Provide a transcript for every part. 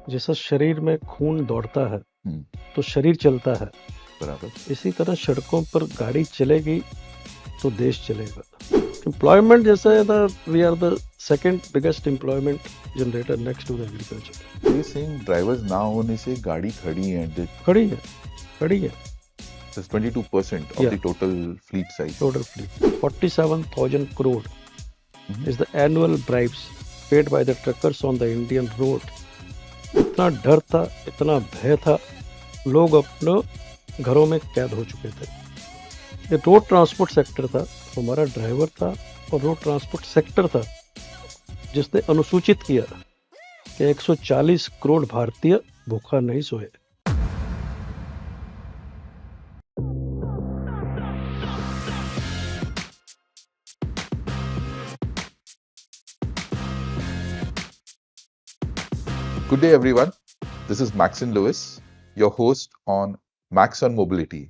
जैसा शरीर में खून दौड़ता है हम्म, तो शरीर चलता है, बराबर। इसी तरह सड़कों पर गाड़ी चलेगी तो देश चलेगा। एम्प्लॉयमेंट जैसा है ना, we are the second biggest employment generator next to the agriculture. ये सेइंग ड्राइवर्स ना होने से गाड़ी खड़ी है एंड खड़ी है, खड़ी है। This 22% of Yeah. the total fleet size. Total fleet 47,000 crore Mhm. is the annual bribes paid by the truckers on the Indian road. इतना डर था, इतना भय था, लोग अपने घरों में कैद हो चुके थे। ये रोड ट्रांसपोर्ट सेक्टर था, हमारा ड्राइवर था और रोड ट्रांसपोर्ट सेक्टर था जिसने अनुसूचित किया कि 140 करोड़ भारतीय भूखा नहीं सोए। Good day, everyone. This is Maxson Lewis, your host on Maxson Mobility.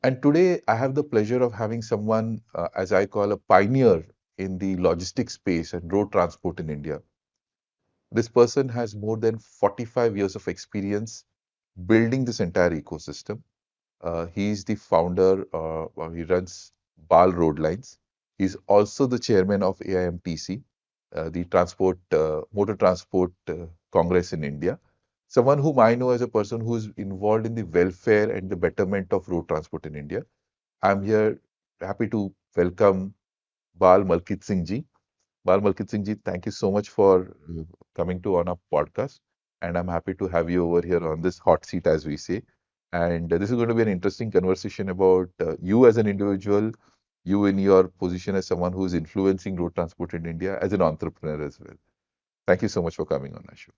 And today I have the pleasure of having someone, as I call, a pioneer in the logistics space and road transport in India. This person has more than 45 years of experience building this entire ecosystem. He is the founder, he runs Bal Roadlines. He's also the chairman of AIMTC, the Motor Transport Congress in India. Someone whom I know as a person who is involved in the welfare and the betterment of road transport in India. I'm here happy to welcome Bal Malkit Singh ji. Bal Malkit Singh ji, thank you so much for coming to on our podcast. And I'm happy to have you over here on this hot seat, as we say. And this is going to be an interesting conversation about you as an individual, you in your position as someone who is influencing road transport in India, as an entrepreneur as well. Thank you so much for coming on our show.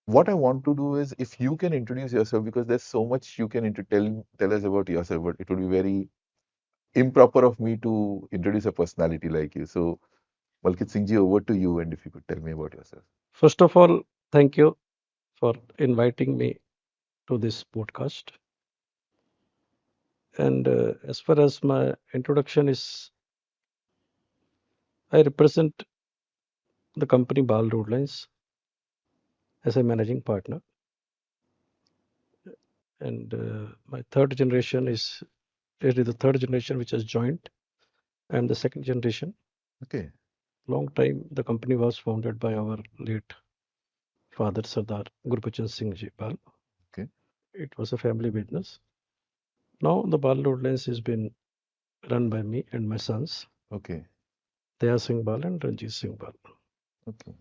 What I want to do is, if you can introduce yourself, because there's so much you can tell us about yourself, but it would be very improper of me to introduce a personality like you. So, Malkit Singh ji, over to you, and if you could tell me about yourself. First of all, thank you for inviting me to this podcast. And as far as my introduction is, I represent the company Bal Roadlines as a managing partner. And my third generation is really the third generation which has joined, and the second generation. Okay. Long time the company was founded by our late father Sardar Gurbachan Singh Ji Bal. Okay. It was a family business. Now the Bal Roadlines has been run by me and my sons, Okay. Daya Singh Bal and Ranjit Singh Bal. Okay.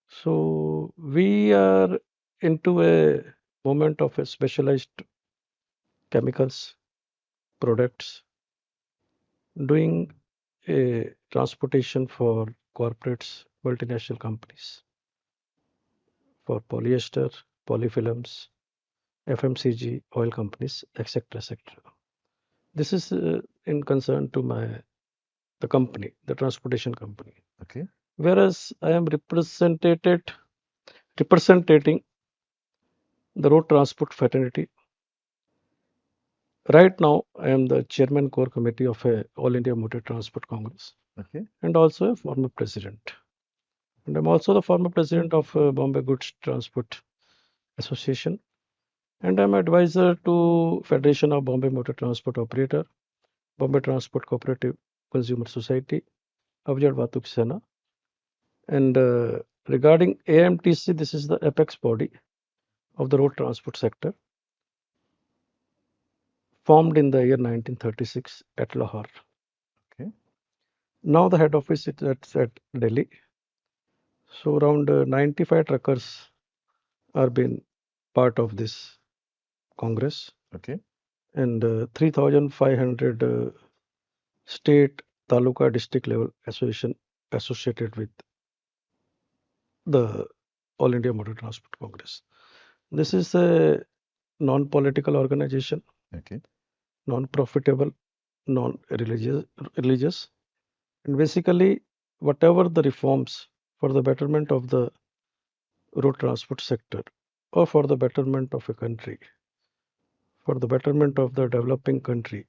So we are into a moment of a specialized chemicals products, doing a transportation for corporates, multinational companies, for polyester, polyfilms, FMCG, oil companies, etc., etc. This is in concern to the company, the transportation company. Okay. Whereas I am representing the road transport fraternity. Right now, I am the chairman core committee of a All India Motor Transport Congress Okay. and also a former president. And I'm also the former president of Bombay Goods Transport Association. And I'm advisor to Federation of Bombay Motor Transport Operator, Bombay Transport Cooperative Consumer Society, Avjad Vatuk Sena. And regarding AIMTC, this is the apex body of the road transport sector, formed in the year 1936 at Lahore. Okay. Now the head office is at Delhi. So around 95 truckers are being part of this Congress, Okay. and 3,500 state, taluka, district level association associated with the All India Motor Transport Congress. This is a non-political organization, Okay. non-profitable, non-religious, and basically whatever the reforms for the betterment of the road transport sector or for the betterment of a country, for the betterment of the developing country,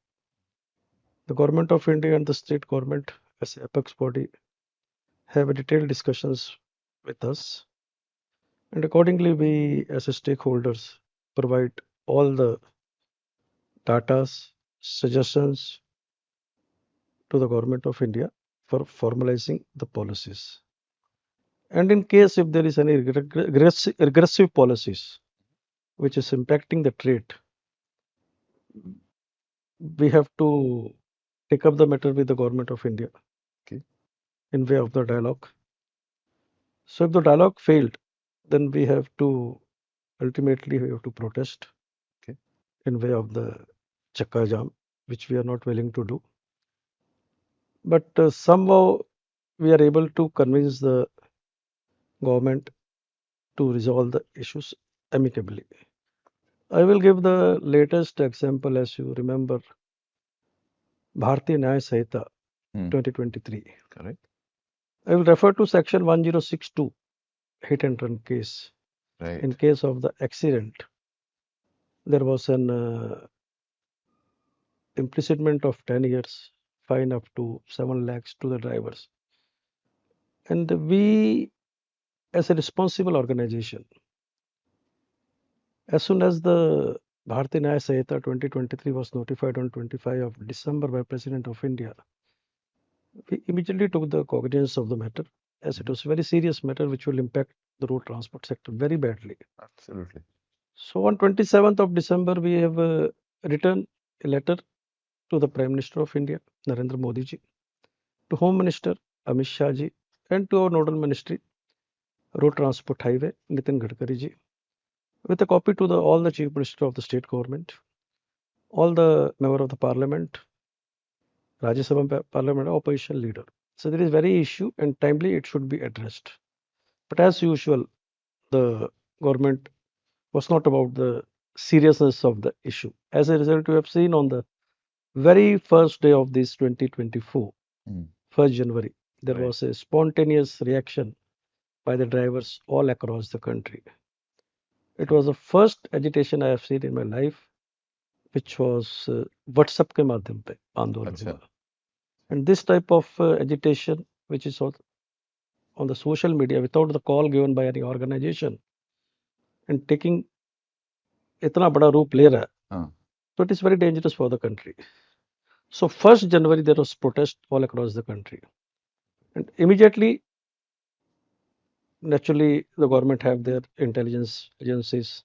the government of India and the state government as apex body have detailed discussions with us, And accordingly, we as stakeholders provide all the datas, suggestions to the government of India for formalizing the policies. And in case if there is any regressive policies which is impacting the trade, we have to take up the matter with the government of India Okay. in way of the dialogue. So if the dialogue failed, then we have to ultimately we have to protest Okay. in way of the chakka jam, which we are not willing to do. But somehow we are able to convince the government to resolve the issues amicably. I will give the latest example. As you remember, Bharatiya Nyaya Sanhita Hmm. 2023. Correct. I will refer to section 1062, hit and run case. Right. In case of the accident, there was an imprisonment of 10 years, fine up to 7 lakhs to the drivers. And we, as a responsible organization, as soon as the Bharatiya Nyaya Sanhita 2023 was notified on 25 of December by President of India, we immediately took the cognizance of the matter, as it was a very serious matter which will impact the road transport sector very badly. Absolutely. So on 27th of December, we have written a letter to the Prime Minister of India, Narendra Modi ji, to Home Minister Amit Shah ji, and to our nodal ministry, Road Transport Highway, Nitin Gadkari ji, with a copy to all the Chief Minister of the state government, all the member of the Parliament, Rajya Sabha Parliament, opposition leader. So there is very issue and timely it should be addressed. But as usual, the government was not about the seriousness of the issue. As a result, we have seen on the very first day of this 2024, Hmm. 1st January, there Right. was a spontaneous reaction by the drivers all across the country. It was the first agitation I have seen in my life, which was WhatsApp के माध्यम पे आंदोलन अच्छा. हुआ. And this type of agitation, which is on the social media without the call given by any organization and taking इतना बड़ा रूप ले रहा है, हाँ. so it is very dangerous for the country. So 1st January there was protest all across the country, and immediately, naturally, the government have their intelligence agencies.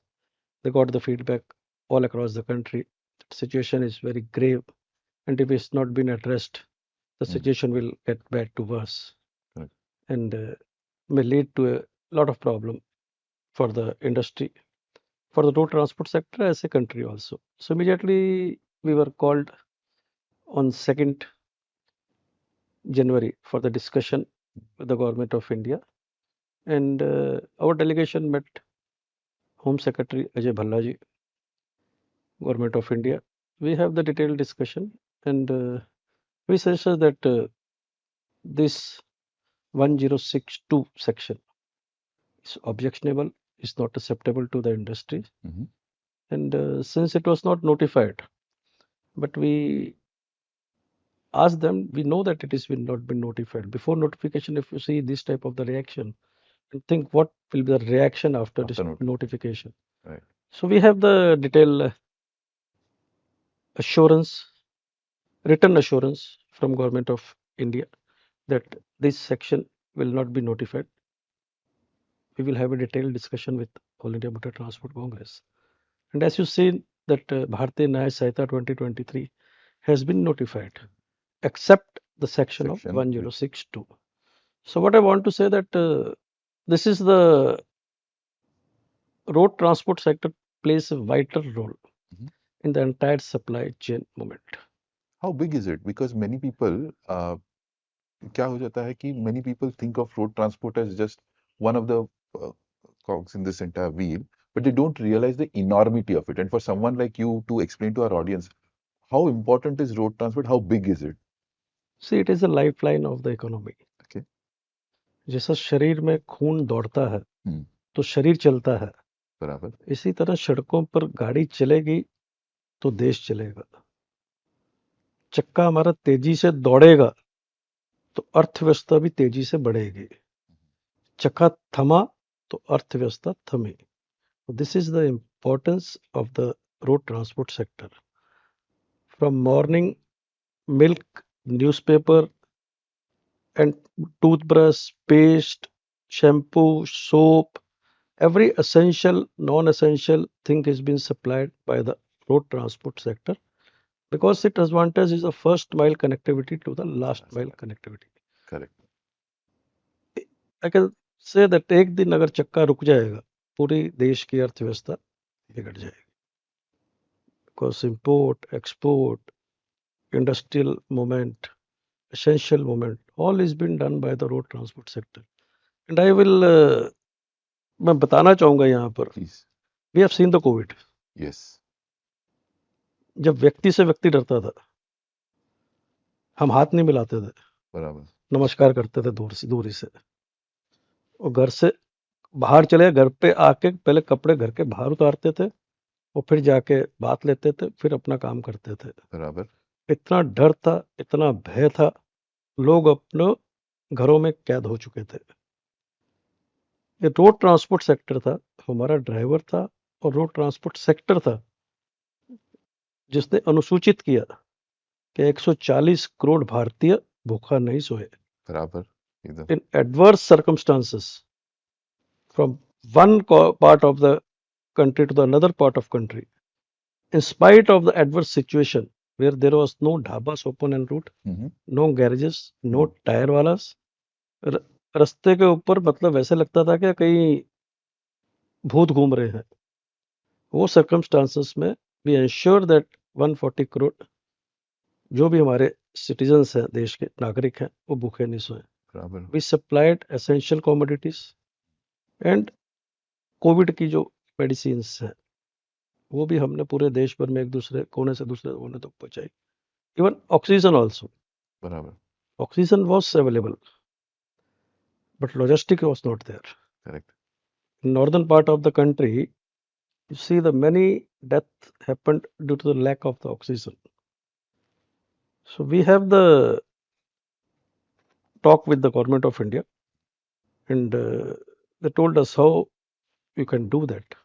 They got the feedback all across the country. The situation is very grave, and if it's not been addressed, the Hmm. situation will get bad to worse, Correct. and may lead to a lot of problem for the industry, for the road transport sector as a country also. So immediately we were called on 2nd January for the discussion with the government of India, and our delegation met Home Secretary Ajay Bhalla ji, government of India. We have the detailed discussion, and we suggested that this 1062 section is objectionable, is not acceptable to the industry, Mhm. and since it was not notified, but we asked them, we know that it has been not been notified. Before notification, if you see this type of the reaction, and think what will be the reaction after this After notification. Right. So we have the detailed assurance, written assurance from government of India that this section will not be notified. We will have a detailed discussion with All India Motor Transport Congress. And as you see that Bharatiya Nyaya Sanhita 2023 has been notified, except the section of Section 1062. So what I want to say that this is the road transport sector plays a vital role Mhm. in the entire supply chain movement. How big is it? Because many people, क्या हो जाता है कि many people think of road transport as just one of the uh, cogs in this entire wheel, but they don't realize the enormity of it. And for someone like you to explain to our audience, how important is road transport? How big is it? See, it is a lifeline of the economy. Okay. जैसा शरीर में खून दौड़ता है Hmm. तो शरीर चलता है, बराबर. इसी तरह सड़कों पर गाड़ी चलेगी तो देश चलेगा. चक्का हमारा तेजी से दौड़ेगा तो अर्थव्यवस्था भी तेजी से बढ़ेगी. चक्का थमा तो अर्थव्यवस्था थमी। This is the importance of the road transport sector. From morning milk, newspaper and toothbrush, paste, shampoo, soap, every essential, non-essential thing is being supplied by the road transport sector because its advantage is the first mile connectivity to the last That's mile right. connectivity. Correct. I can say that एक दिन अगर चक्का रुक जाएगा पूरी देश की अर्थव्यवस्था बिगड़ जाएगी because import, export, industrial movement, essential movement, all is being done by the road transport sector. And I will मैं बताना चाहूंगा यहाँ पर Please. We have seen the Covid. Yes. जब व्यक्ति से व्यक्ति डरता था, हम हाथ नहीं मिलाते थे, बराबर। नमस्कार करते थे दूरी से, और घर से बाहर चले, घर पे आके पहले कपड़े घर के बाहर उतारते थे और फिर जाके बात लेते थे, फिर अपना काम करते थे। बराबर। इतना डर था, इतना भय था, लोग अपने घरों में कैद हो चुके थे। ये रोड ट्रांसपोर्ट सेक्टर था, हमारा ड्राइवर था और रोड ट्रांसपोर्ट सेक्टर था जिसने अनुसूचित किया कि 140 करोड़ भारतीय भूखा नहीं सोए। बराबर एकदम। In adverse circumstances, from one part of the country to the another part of country, in spite of the adverse situation where there was no dhabas open en route, no garages, no tire वालास, रास्ते के ऊपर मतलब वैसे लगता था कि कहीं भूत घूम रहे हैं। वो सर्कमस्टांसेस में वी एंश्योर दैट 140 करोड़ जो भी हमारे सिटीजन्स हैं, देश के नागरिक हैं, वो भूखे नहीं सोए। बराबर। We supplied essential commodities and Covid की जो मेडिसिन्स हैं वो भी हमने पूरे देश भर में एक दूसरे कोने से दूसरे कोने तक पहुंचाई। इवन ऑक्सीजन ऑल्सो, बराबर। Oxygen was available but logistic was not there. Correct. In northern part of the country, you see the many death happened due to the lack of the oxygen. So we have the talk with the government of India, and they told us how you can do that.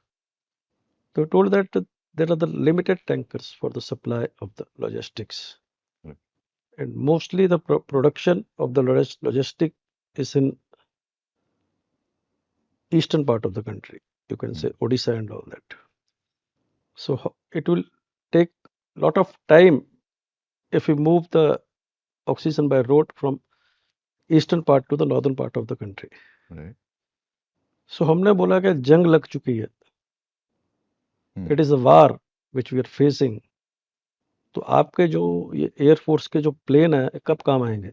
They told that there are the limited tankers for the supply of the logistics, and mostly the production of the logistic is in eastern part of the country. You can say Odisha and all that. So it will take lot of time if we move the oxygen by road from eastern part to the northern part of the country. Right. So हमने बोला कि जंग लग चुकी है, it is a war which we are facing. तो आपके जो ये एयरफोर्स के जो प्लेन है कब काम आएंगे?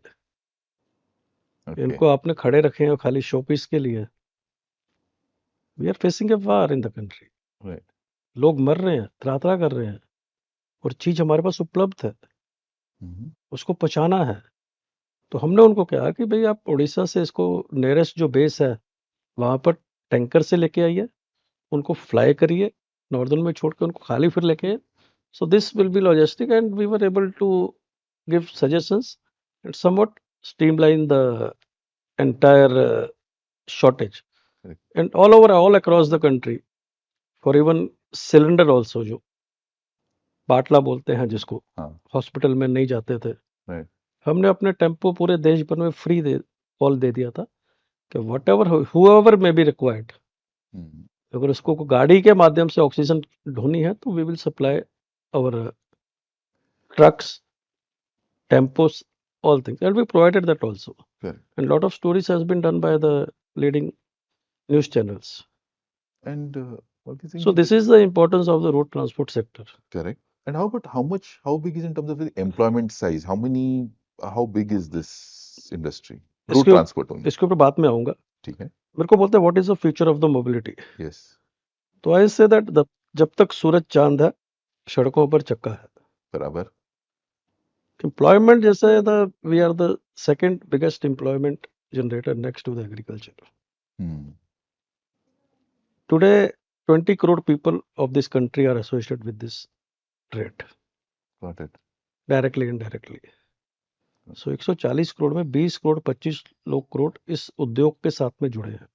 इनको आपने खड़े रखे हैं खाली शोपीस के लिए। We are facing a war in the country. लोग मर रहे हैं, त्रात्रा कर रहे हैं, और चीज हमारे पास उपलब्ध है, उसको पहुंचाना है। तो हमने उनको कहा कि भाई आप उड़ीसा से इसको नियरेस्ट जो बेस है वहां पर टैंकर से लेके आइए, उनको फ्लाई करिए, नॉर्दर्न में छोड़ के उनको खाली फिर लेके। So this will be logistic and we were able to give suggestions and somewhat streamline the entire shortage and all across the country for even cylinder also, जो बाटला बोलते हैं जिसको, हॉस्पिटल में नहीं जाते थे, हमने अपने टेम्पो पूरे देश भर में फ्री कॉल दे दिया था कि whatever whoever may be required, अगर उसको गाड़ी के माध्यम से ऑक्सीजन ढोनी है तो we will supply our trucks, tempos, all things, and we provided that also. Correct. And lot of stories has been done by the leading news channels. And what do you think? So this is the importance of the road transport sector. Correct. And how about how big is in terms of the employment size? How big is this industry? Road transport only. इसके ऊपर बाद में आऊंगा। ठीक है। मेरे को बोलते हैं what is the future of the mobility? Yes. तो I say that जब तक सूरज चांद है, सड़कों पर चक्का है। बराबर। एम्प्लॉयमेंट जैसे we are the second biggest employment generator next to the agriculture. Today 20 crore people of this country are associated with this trade, got it, directly indirectly. So 140 crore में 20 करोड़ 25 करोड़ इस उद्योग के साथ में जुड़े हैं।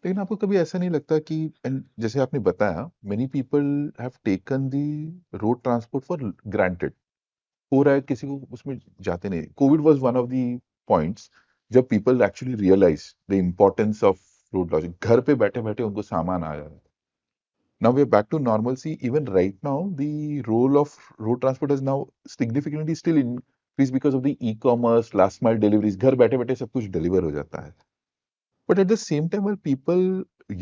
लेकिन आपको कभी ऐसा नहीं लगता कि and जैसे आपने बताया many people have taken the road transport for granted, हो रहा है किसी को उसमें जाते नहीं। COVID was one of the points जब people actually realise the importance of road logic, घर पे बैठे बैठे उनको सामान आ जा रहा है। Now we are back to normalcy. Even right now, the role of road transport has now significantly still increased because of the e-commerce, last mile deliveries. घर बैठे बैठे सब कुछ deliver हो जाता है. But at the same time, while people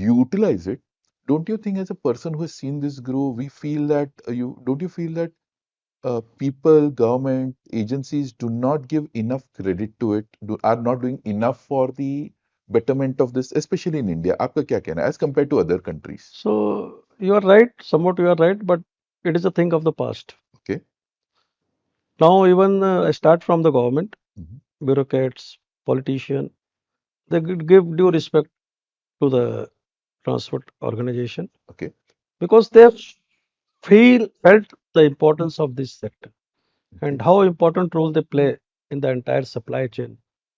utilize it, don't you think as a person who has seen this grow, we feel that don't you feel that people, government, agencies do not give enough credit to it, are not doing enough for the betterment of this, especially in India? आपका क्या कहना है as compared to other countries? So you are right, somewhat you are right, but it is a thing of the past. Okay. Now even I start from the government, Mhm. bureaucrats, politicians, they give due respect to the transport organization Okay. because they felt the importance of this sector and Okay. how important role they play in the entire supply chain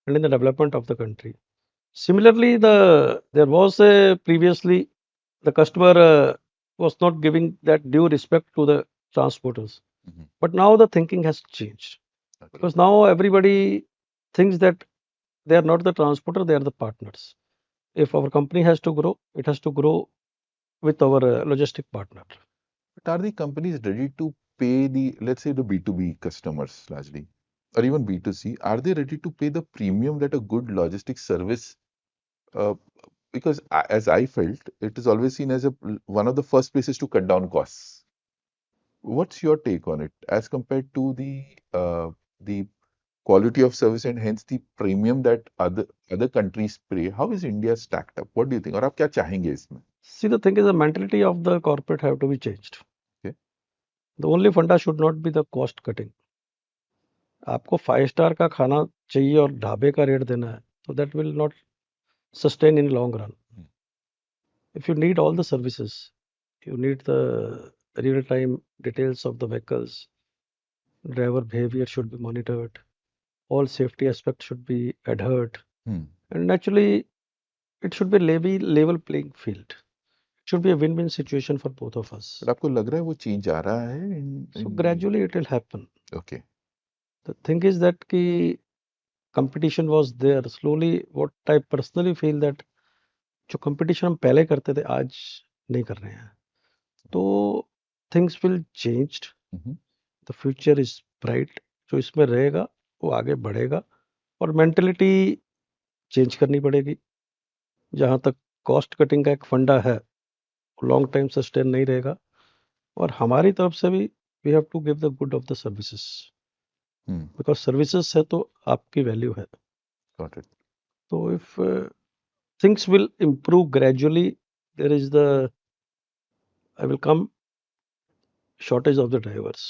and in the development of the country. Similarly, there was a previously the customer was not giving that due respect to the transporters, Mhm. but now the thinking has changed Okay. because now everybody thinks that they are not the transporter, they are the partners. If our company has to grow, it has to grow with our logistic partner. But are the companies ready to pay the, let's say, the B2B customers largely, or even B2C, are they ready to pay the premium that a good logistics service? Uh, because as I felt, it is always seen as one of the first places to cut down costs. What's your take on it as compared to the quality of service and hence the premium that other countries pay? How is India stacked up? What do you think? और आप क्या चाहेंगे इसमें? See, the thing is, the mentality of the corporate have to be changed. Okay. The only funda should not be the cost cutting. आपको 5 star का खाना चाहिए और ढाबे का रेट देना है, तो that will not sustain in long run. If you need all the services, you need the real-time details of the vehicles, driver behavior should be monitored, all safety aspects should be adhered, Hmm. and naturally, it should be level playing field. It should be a win-win situation for both of us. But आपको लग रहा है वो change आ रहा है So in gradually it will happen. okay. The thing is that ki competition was there. Slowly, what I personally feel that जो competition हम पहले करते थे आज नहीं कर रहे हैं, तो things will changed, Mhm. The future is bright. जो इसमें रहेगा वो आगे बढ़ेगा और मेंटेलिटी चेंज करनी पड़ेगी. जहाँ तक कॉस्ट कटिंग का एक फंडा है, लॉन्ग टाइम सस्टेन नहीं रहेगा और हमारी तरफ से भी we have to give the good of the services Hmm. Because services है तो आपकी वैल्यू है. Got it. तो if things will improve gradually, there is the I will come shortage of the drivers.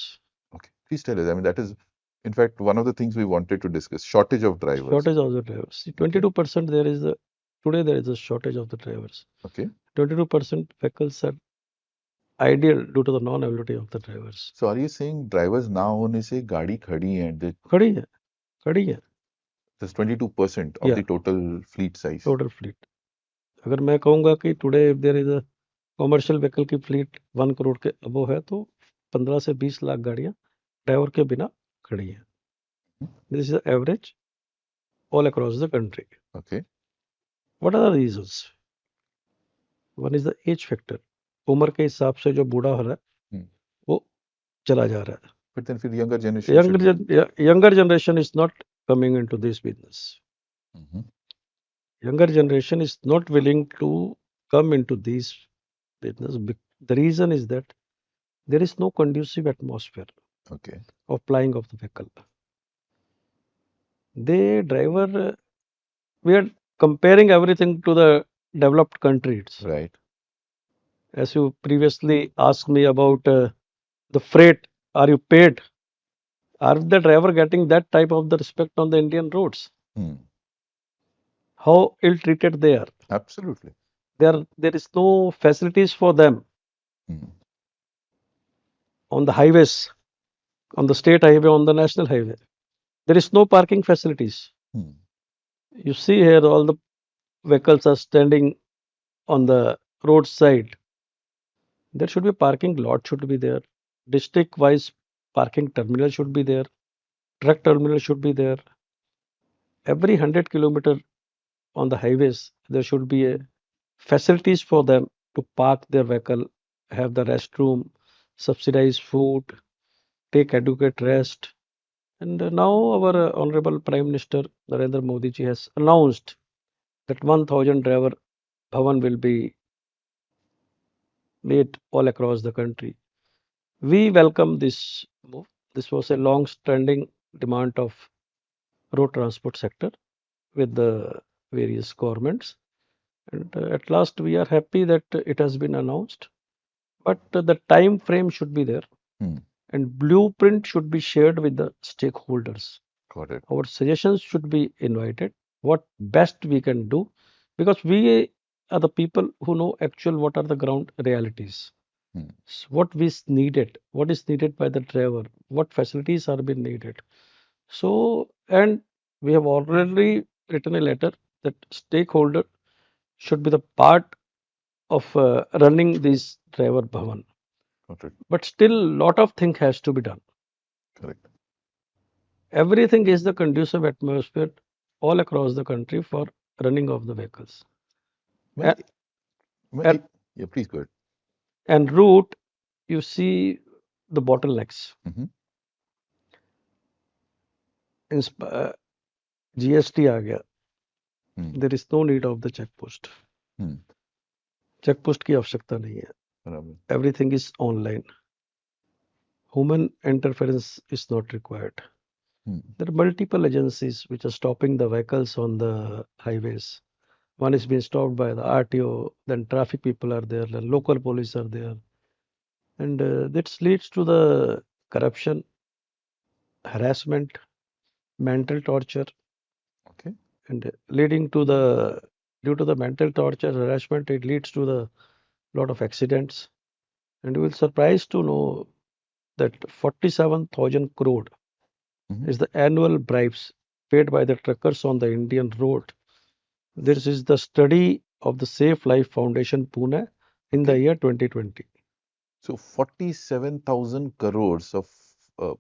Okay. Please tell us. I mean, that is, in fact, one of the things we wanted to discuss. Shortage of drivers. Shortage of the drivers. See, 22% there is the today there is a shortage of the drivers. Okay. 22% vehicles are ideal due to the non-availability of the drivers. So are you saying drivers ना होने से गाड़ी खड़ी है, खड़ी है, खड़ी है. that's 22% of Yeah, the total fleet size. total fleet. अगर मैं कहूँगा कि today if there is a commercial vehicle की फ्लीट 1 करोड़ के अबो है तो 15 से 20 लाख गाड़ियाँ ड्राइवर के बिना खड़ी हैं. This is average all across the country. Okay. What are the reasons? One is the age factor. उम्र के हिसाब से जो बूढ़ा हो रहा है Hmm. वो चला जा रहा है. But then फिर younger generation should. Younger generation is not coming into this business. Mhm. Younger generation is not willing to come into this business. The reason is that there is no conducive atmosphere Okay. of plying of the vehicle. The driver, we are comparing everything to the developed countries. Right. As you previously asked me about the freight, are you paid? Are the driver getting that type of the respect on the Indian roads? Hmm. How ill treated they are. Absolutely. There is no facilities for them Hmm. on the highways, on the state highway, on the national highway. There is no parking facilities. Hmm. You see here all the vehicles are standing on the roadside, there should be parking lot should be there. District wise parking terminal should be there. Truck terminal should be there. Every 100 kilometer on the highways, there should be a facilities for them to park their vehicle, have the restroom, subsidized food, take adequate rest. And now our Honorable Prime Minister Narendra Modi ji has announced that 1,000 driver bhavan will be made all across the country. We welcome this move. This was a long-standing demand of road transport sector with the various governments. And at last, we are happy that it has been announced. But the time frame should be there, Hmm. and blueprint should be shared with the stakeholders. Got it. Our suggestions should be invited. What best we can do, because we are the people who know actual what are the ground realities. Hmm. What what is needed by the driver, what facilities are being needed. So, and we have already written a letter that stakeholder should be the part of running this driver bhavan. Got it. But still, lot of thing has to be done. Correct. Everything is the conducive atmosphere all across the country for running of the vehicles. Well, And, well, and, yeah, please go ahead. and route, you see the bottlenecks. Mhm. GST आ गया. Hmm. There is no need of the check post. Hmm. Check post की आवश्यकता नहीं है. बराबर. Everything is online. Human interference is not required. Hmm. There are multiple agencies which are stopping the vehicles on the highways. One is being stopped by the RTO, then traffic people are there, then local police are there. And this leads to the corruption, harassment, mental torture, Okay. and leading to the due to the mental torture, harassment, it leads to the lot of accidents. And you will surprised to know that 47,000 crore Mhm. is the annual bribes paid by the truckers on the Indian road. This is the study of the Safe Life Foundation Pune in the Okay. year 2020. So 47,000 crores of uh,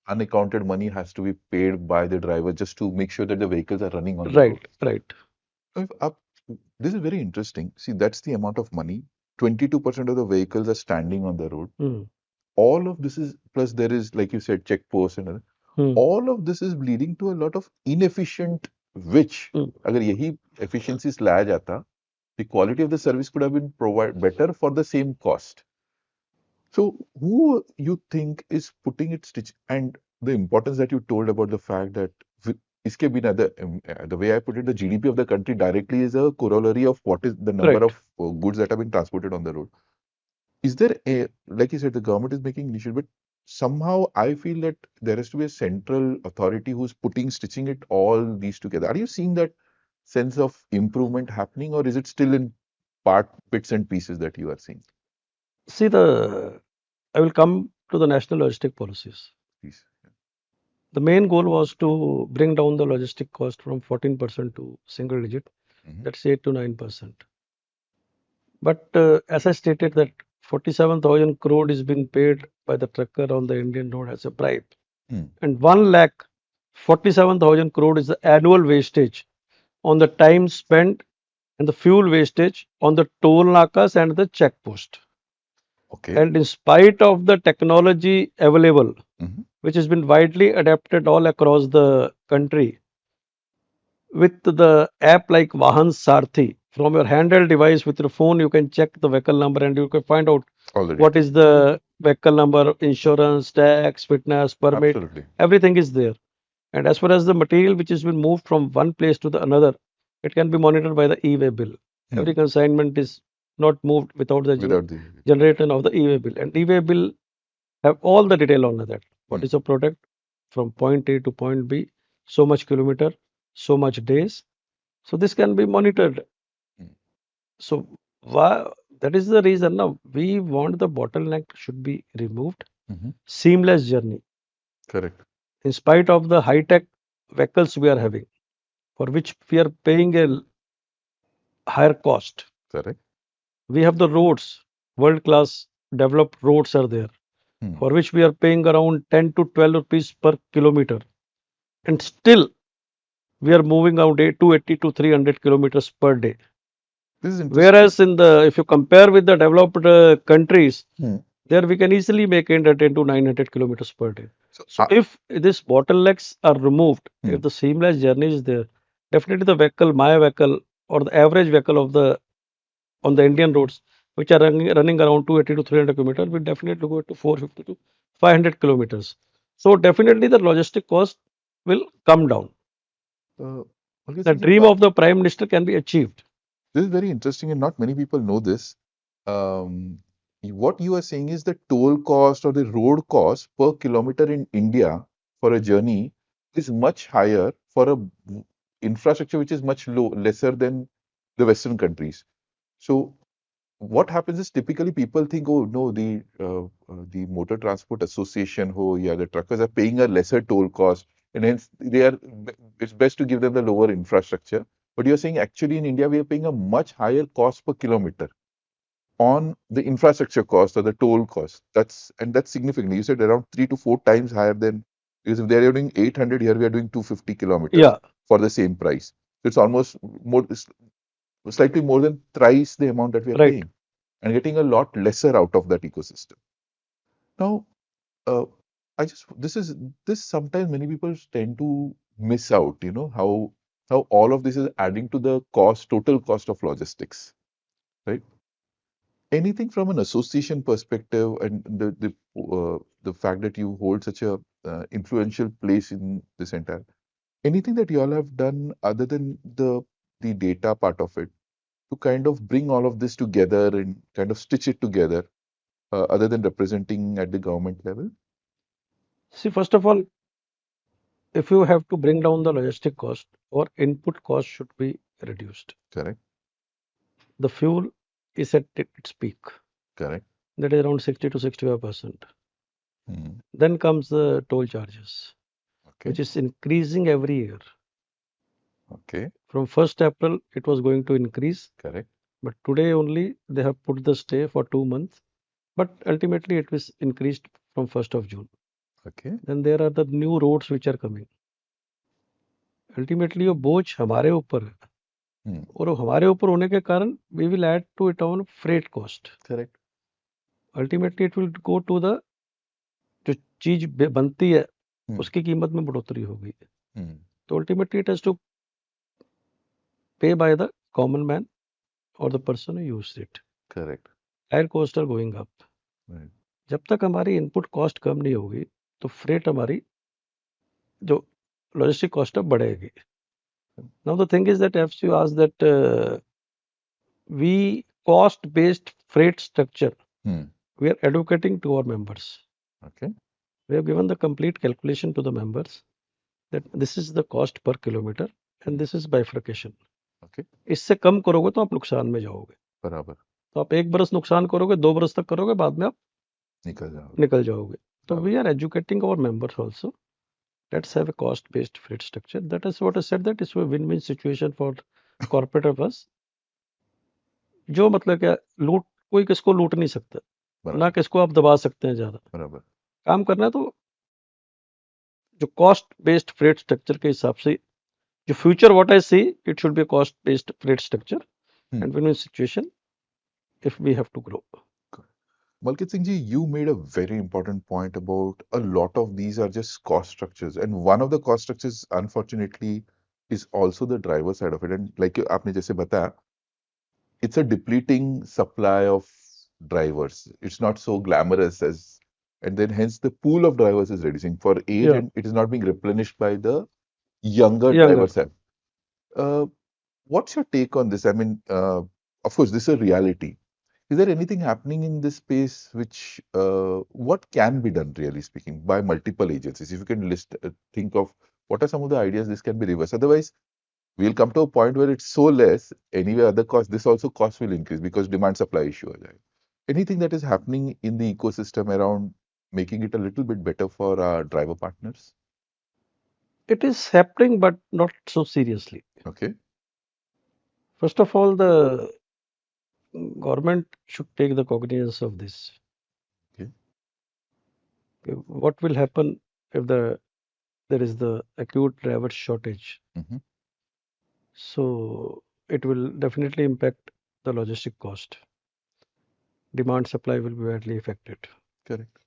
unaccounted money has to be paid by the driver just to make sure that the vehicles are running on the Right, road. right. If up, this is very interesting. See, that's the amount of money. 22% of the vehicles are standing on the road. Hmm. All of this is, plus there is, like you said, check posts and other. Hmm. All of this is leading to a lot of inefficient, which, Hmm. अगर यही efficiencies लाया जाता, the quality of the service could have been provide better for the same cost. So who you think is putting it stitch and the importance that you told about the fact that iske bina the way I put it, the GDP of the country directly is a corollary of what is the number Right. of goods that have been transported on the road. Is there a, like you said, the government is making initiative, but somehow I feel that there has to be a central authority who's stitching it all these together. Are you seeing that sense of improvement happening, or is it still in bits and pieces that you are seeing? See, I will come to the national logistic policies. Please. The main goal was to bring down the logistic cost from 14% to single digit, Mhm. that's 8 to 9%. But as I stated, that 47,000 crore is being paid by the trucker on the Indian road as a bribe. Hmm. And 1 lakh 47,000 crore is the annual wastage on the time spent and the fuel wastage on the toll nakas and the check post. Okay. And in spite of the technology available, Mhm. which has been widely adapted all across the country, with the app like Vahan Sarthi, from your handheld device with your phone, you can check the vehicle number and you can find out All the what details. is the vehicle number, insurance, tax, fitness, permit, Absolutely. everything is there. And as far as the material which has been moved from one place to the another, it can be monitored by the e-way bill. Hmm. Every consignment is not moved without the Without the. generation of the e-way bill. And e-way bill have all the detail on that. What Hmm. is the product from point A to point B, so much kilometer, so much days. So this can be monitored. Hmm. So why, that is the reason now we want the bottleneck should be removed. Mhm. Seamless journey. Correct. In spite of the high-tech vehicles we are having, for which we are paying a higher cost. Correct. We have the roads, world-class developed roads are there, Hmm. for which we are paying around 10 to 12 rupees per kilometer. And still, we are moving around 280 to 300 kilometers per day. This is interesting. Whereas if you compare with the developed countries, Hmm. there we can easily make it at 10 to 900 kilometers per day. So, So if these bottlenecks are removed, Hmm. if the seamless journey is there, definitely the vehicle, my vehicle, or the average vehicle of the on the Indian roads, which are running around 280 to 300 kilometers, will definitely go to 450 to 500 kilometers. So definitely the logistic cost will come down. Malkit The Singh ji, dream of the Prime Minister can be achieved. this is very interesting, and not many people know this. Um, what you are saying is the toll cost or the road cost per kilometer in India for a journey is much higher for a infrastructure which is much lesser than the Western countries. So what happens is typically people think, oh no, the motor transport association, oh yeah, the truckers are paying a lesser toll cost, and hence it's best to give them the lower infrastructure. But you're saying actually in India we are paying a much higher cost per kilometer on the infrastructure cost or the toll cost. That's significant. You said around 3 to 4 times higher than, because if they're doing 800 here, we are doing 250 kilometers Yeah, for the same price. So it's almost more, slightly more than thrice the amount that we are right. paying, and getting a lot lesser out of that ecosystem. Now, uh, I just this sometimes many people tend to miss out. You know how all of this is adding to the total cost of logistics, right? Anything from an association perspective, and the fact that you hold such a influential place in this entire, anything that you all have done other than the data part of it to kind of bring all of this together and kind of stitch it together, other than representing at the government level? See, first of all, if you have to bring down the logistic cost, or input cost should be reduced. Correct, The fuel is at its peak. correct. That is around 60 to 65%. Hmm. Then comes the toll charges, Okay, which is increasing every year. okay, From 1st April, it was going to increase, correct. but today only they have put the stay for 2 months. But ultimately, it was increased from 1st of June. Okay. Then there are the new roads which are coming. Ultimately, ये बोझ हमारे ऊपर है, Hmm. और हमारे ऊपर होने के कारण we will add to it on freight cost. Correct. Ultimately, it will go to the जो चीज बनती है Hmm. उसकी कीमत में बढ़ोतरी होगी. Hmm. तो ultimately it has to pay by the common man or the person who used it. Correct. Air costs are going up. Right. जब तक हमारी इनपुट कॉस्ट कम नहीं होगी तो फ्रेट हमारी जो लॉजिस्टिक कॉस्ट है बढ़ेगी. Now the thing is that F you ask that we cost based freight structure, Hmm. we are educating to our members. Okay. We have given the complete calculation to the members that this is the cost per kilometer and this is bifurcation. Okay. इससे कम करोगे तो आप नुकसान में जाओगे. बराबर तो आप 1 बरस नुकसान करोगे, 2 बरस तक करोगे, बाद में आप निकल जाओगे. निकल जाओगे. तो बराबर. we are educating our members also. Let's have a cost based freight structure. That is what I said, that is a win-win situation for corporate of us. जो मतलब क्या, लूट कोई किसको लूट नहीं सकता, ना बराबर. किसको आप दबा सकते हैं ज्यादा. बराबर. काम करना है तो जो कॉस्ट बेस्ड फ्रेट स्ट्रक्चर के हिसाब से, जो future what I see, it should be cost based freight structure Hmm. And win situation if we have to grow. Malkit Singh ji, you made a very important point about a lot of these are just cost structures, and one of the cost structures, unfortunately, is also the driver side of it. And like आपने जैसे बताया, it's a depleting supply of drivers. It's not so glamorous as, and then hence the pool of drivers is reducing for age, Yeah, and it is not being replenished by the younger younger. drivers. Uh, what's your take on this? I mean, of course, this is a reality. Is there anything happening in this space which, what can be done, really speaking, by multiple agencies? If you can think of what are some of the ideas this can be reversed. Otherwise, we'll come to a point where it's so less, anyway, other costs, this also cost will increase because demand supply issue. Anything that is happening in the ecosystem around making it a little bit better for our driver partners? It is happening, but not so seriously. Okay. First of all, the government should take the cognizance of this. Okay. What will happen if there is the acute driver shortage? Mhm. So it will definitely impact the logistic cost. Demand supply will be badly affected. Correct.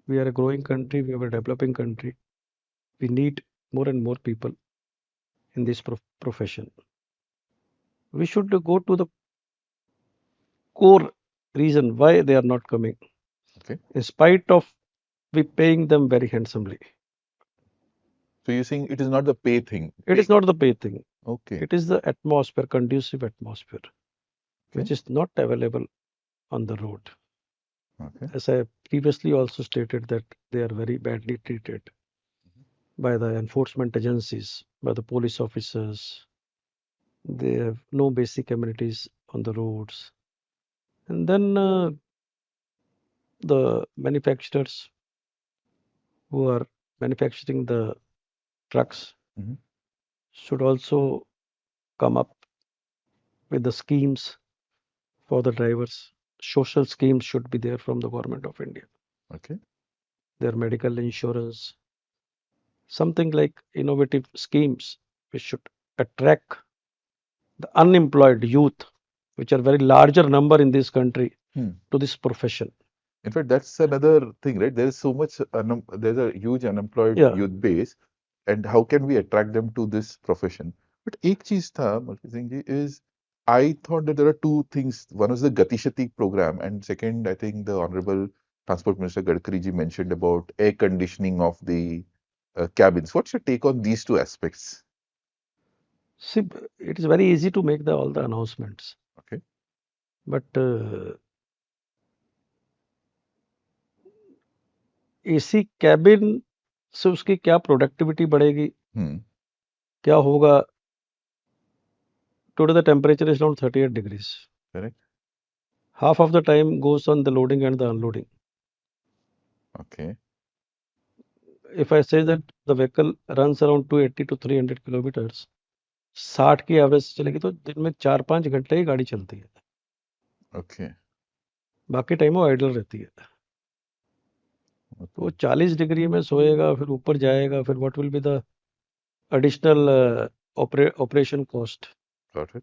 We are a growing country, we are a developing country. We need more and more people in this profession. We should go to the core reason why they are not coming, Okay. in spite of we paying them very handsomely. So you're saying it is not the pay thing. It is not the pay thing. Okay. It is the atmosphere, conducive atmosphere, Okay. which is not available on the road. Okay. As I previously also stated that they are very badly treated by the enforcement agencies, by the police officers. They have no basic amenities on the roads. And then the manufacturers who are manufacturing the trucks Mhm. should also come up with the schemes for the drivers. Social schemes should be there from the government of India. Okay. Their medical insurance, something like innovative schemes which should attract the unemployed youth, which are very larger number in this country, Hmm. to this profession. In fact, that's another thing, right? There is so much, there's a huge unemployed Yeah. youth base, and how can we attract them to this profession? But एक चीज था, Malkit Singh ji, is I thought that there are two things. One was the Gati Shakti program, and second, I think the Honorable Transport Minister Gadkari ji mentioned about air conditioning of the cabins. What's your take on these two aspects? See, it is very easy to make all the announcements, Okay. but AC cabin से उसकी क्या productivity बढ़ेगी, Hmm. क्या होगा? Today the temperature is around 38 degrees. Correct. Half of the time goes on the loading and the unloading. Okay. If I say that the vehicle runs around 280 to 300 kilometers, 60 की average से चलेगी तो दिन में 4-5 घंटे ही गाड़ी चलती है, Okay. बाकी टाइम वो आइडल रहती है. तो वो 40 डिग्री में सोएगा, फिर ऊपर जाएगा, फिर what will be the additional operation cost. Got it.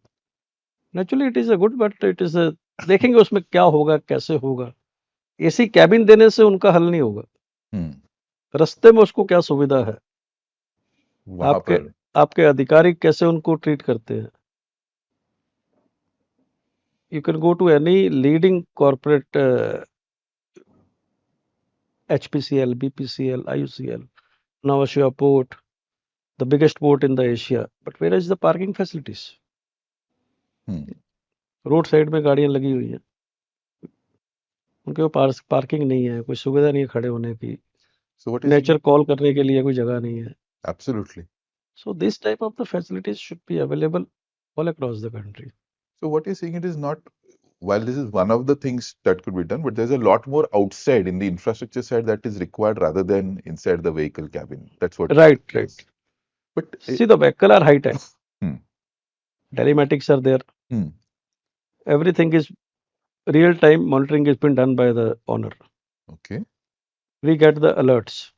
Naturally it is a good, but it is देखेंगे उसमें क्या होगा, कैसे होगा. एसी कैबिन देने से उनका हल नहीं होगा. Hmm. रास्ते में उसको क्या सुविधा है, वहां आपके पर आपके अधिकारी कैसे उनको ट्रीट करते हैं. You can go to any leading corporate HPCL, BPCL, IUCL, Navashia port, the biggest port in the Asia. But where is the parking facilities? Road side में गाड़ियां लगी हुई हैं, उनके पास पार्किंग नहीं है, कोई सुविधा नहीं है खड़े होने की, So what is nature call करने के लिए कोई जगह नहीं है. absolutely. So this type of the facilities should be available all across the country. So what you're saying, it is not, while this is one of the things that could be done, but there's a lot more outside in the infrastructure side that is required rather than inside the vehicle cabin. That's what. Right, right. But See, the vehicle are high tech. Hmm. Telematics are there. Hmm. Everything is real time monitoring has been done by the owner. Okay. We get the alerts.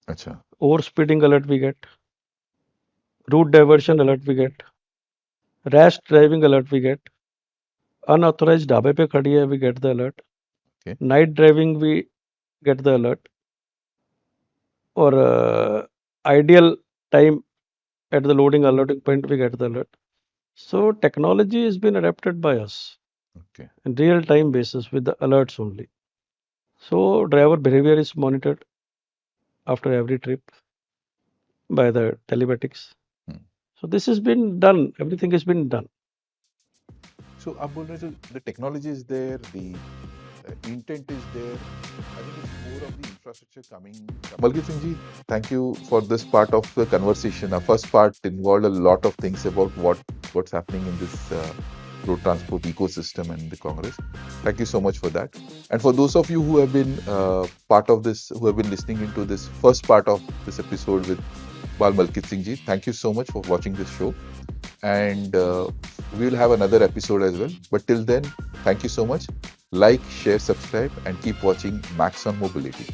Acha. Overspeeding alert we get. Route diversion alert we get. Rash driving alert we get. Unauthorized ढाबे पे खड़ी है, we get the alert. Okay. Night driving we get the alert. Or ideal time at the loading unloading point we get the alert. So technology has been adapted by us Okay. in real time basis with the alerts only. So driver behavior is monitored after every trip by the telematics. So this has been done. Everything has been done. So आप बोल रहे हैं, the technology is there, the intent is there. I think it's more of the infrastructure coming. Malkit Singh ji, thank you for this part of the conversation. Our first part involved a lot of things about what's happening in this road transport ecosystem and the Congress. Thank you so much for that. And for those of you who have been part of this, who have been listening into this first part of this episode with Bal Malkit Singh ji, thank you so much for watching this show. And we will have another episode as well. But till then, thank you so much. Like, share, subscribe, and keep watching Maxson Mobility.